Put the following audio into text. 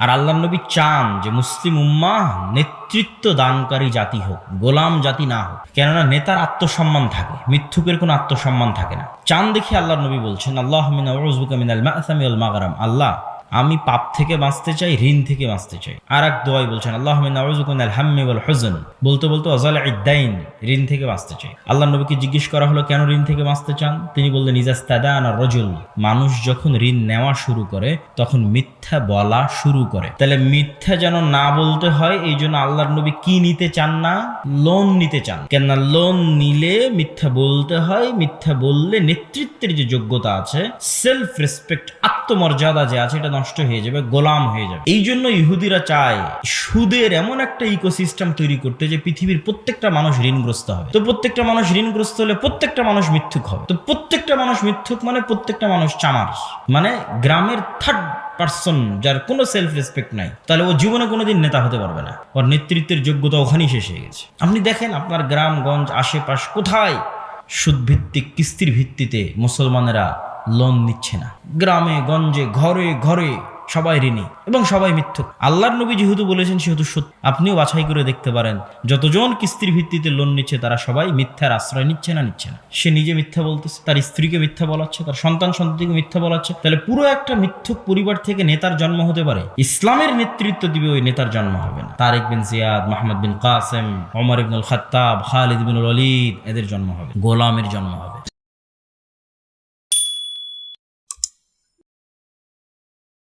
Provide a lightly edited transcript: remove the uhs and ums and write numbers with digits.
আর আল্লাহ নবী চান যে মুসলিম উম্মাহ নেতৃত্ব দানকারী জাতি হোক, গোলাম জাতি না হোক। কেননা নেতার আত্মসম্মান থাকে, মিথ্যুকের কোনো আত্মসম্মান থাকে না। চান দেখি আল্লাহ নবী বলছেন, আল্লাহুম্মা আউযুবিকা মিনাল মা'সামি ওয়াল মাগরাম, আল্লাহ আমি পাপ থেকে বাঁচতে চাই, ঋণ থেকে বাঁচতে চাই। আর এক দোয়াই বলছেন, আল্লাহুম্মা আউযুবিকা মিনাল হাম্মি ওয়াল হুজন, বলতে বলতে ওয়াজালি'দ দাইন, ঋণ থেকে বাঁচতে চাই। আল্লাহ নবীকে জিজ্ঞেস করা হলো কেন ঋণ থেকে বাঁচতে চান? তিনি বললেন, ইজাস্তাদানা রাজুল, মানুষ যখন ঋণ নেওয়া শুরু করে তখন মিথ্যা বলা শুরু করে। তাহলে মিথ্যা যেন না বলতে হয়, এই জন্য আল্লাহর নবী কি নিতে চান না? লোন নিতে চান। কেননা লোন নিলে মিথ্যা বলতে হয়, মিথ্যা বললে নেতৃত্বের যে যোগ্যতা আছে, সেলফ রেসপেক্ট, আত্মমর্যাদা যে আছে, এটা নষ্ট হয়ে যাবে, গোলাম হয়ে যাবে। এই জন্য ইহুদিরা চায় সুদের এমন একটা ইকোসিস্টেম তৈরি করতে যে পৃথিবীর প্রত্যেকটা মানুষ ঋণগ্রস্ত হবে। তো প্রত্যেকটা মানুষ ঋণগ্রস্ত হলে প্রত্যেকটা মানুষ মিথ্যুক হবে। তো প্রত্যেকটা মানুষ মিথ্যুক মানে প্রত্যেকটা মানুষ চামার, মানে গ্রামের থার্ড পার্সন যার কোনো সেলফ রেসপেক্ট নাই, তাহলে ও জীবনে কোনোদিন নেতা হতে পারবে না। ওর নেতৃত্বের যোগ্যতা ওখানেই শেষ হয়ে গেছে। আপনি দেখেন আপনার গ্রামগঞ্জ আশেপাশ কোথায় সুদভিত্তিক কিস্তির ভিত্তিতে মুসলমানেরা লোন নিচ্ছে না? গ্রামে গঞ্জে ঘরে ঘরে সবাই ঋণী এবং সবাই মিথ্যুক। আল্লাহর নবী যেহেতু বলেছেন সেহেতু সত্য। আপনিও বাছাই করে দেখতে পারেন, যতজন কিস্তির ভিত্তিতে লোন নিচ্ছে তারা সবাই মিথ্যার আশ্রয় নিচ্ছে না নিচ্ছে না। সে নিজে মিথ্যা বলতেছে, তার স্ত্রীকে মিথ্যা বলাচ্ছে, তার সন্তান সন্ততিকে মিথ্যা বলাচ্ছে। তাহলে পুরো একটা মিথ্যুক পরিবার থেকে নেতার জন্ম হতে পারে, ইসলামের নেতৃত্ব দিবে ওই নেতার জন্ম হবে না। তারেক বিন জিয়াদ, মোহাম্মদ বিন কাসেম, ওমর ইবনুল খাত্তাব, খালিদ বিন ওয়ালিদ, এদের জন্ম হবে, গোলামের জন্ম হবে।